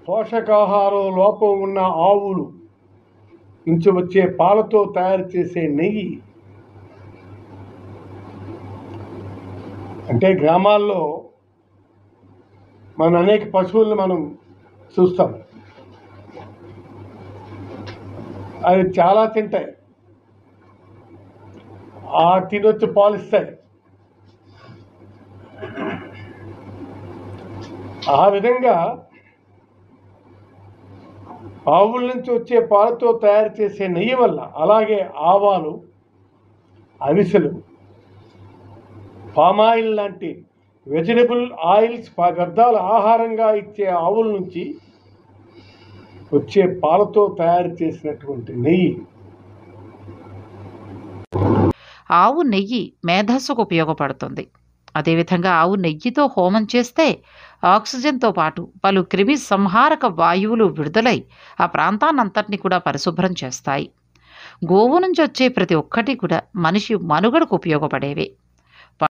పోషకాహారం లోపం ఉన్న ఆవులు నుంచి వచ్చే పాలతో తయారు చేసే నెయ్యి. అంటే గ్రామాల్లో మన అనేక పశువులను మనం చూస్తాం, అవి చాలా తింటాయి, తినొచ్చి పాలిస్తాయి. ఆ విధంగా ఆవుల నుంచి వచ్చే పాలతో తయారు చేసే నెయ్యి వల్ల, అలాగే ఆవాలు, అవిసెలు, పామాయిల్ లాంటి వెజిటబుల్ ఆయిల్స్, వ్యర్థాలు ఆహారంగా ఇచ్చే ఆవుల నుంచి వచ్చే పాలతో తయారు చేసినటువంటి నెయ్యి. ఆవు నెయ్యి మేధస్సుకు ఉపయోగపడుతుంది. అదేవిధంగా ఆవు నెయ్యితో హోమం చేస్తే ఆక్సిజన్తో పాటు పలు క్రిమి సంహారక వాయువులు విడుదలై ఆ ప్రాంతాన్నంతటిని కూడా పరిశుభ్రం చేస్తాయి. గోవు నుంచి వచ్చే ప్రతి ఒక్కటి కూడా మనిషి మనుగడకు ఉపయోగపడేవే.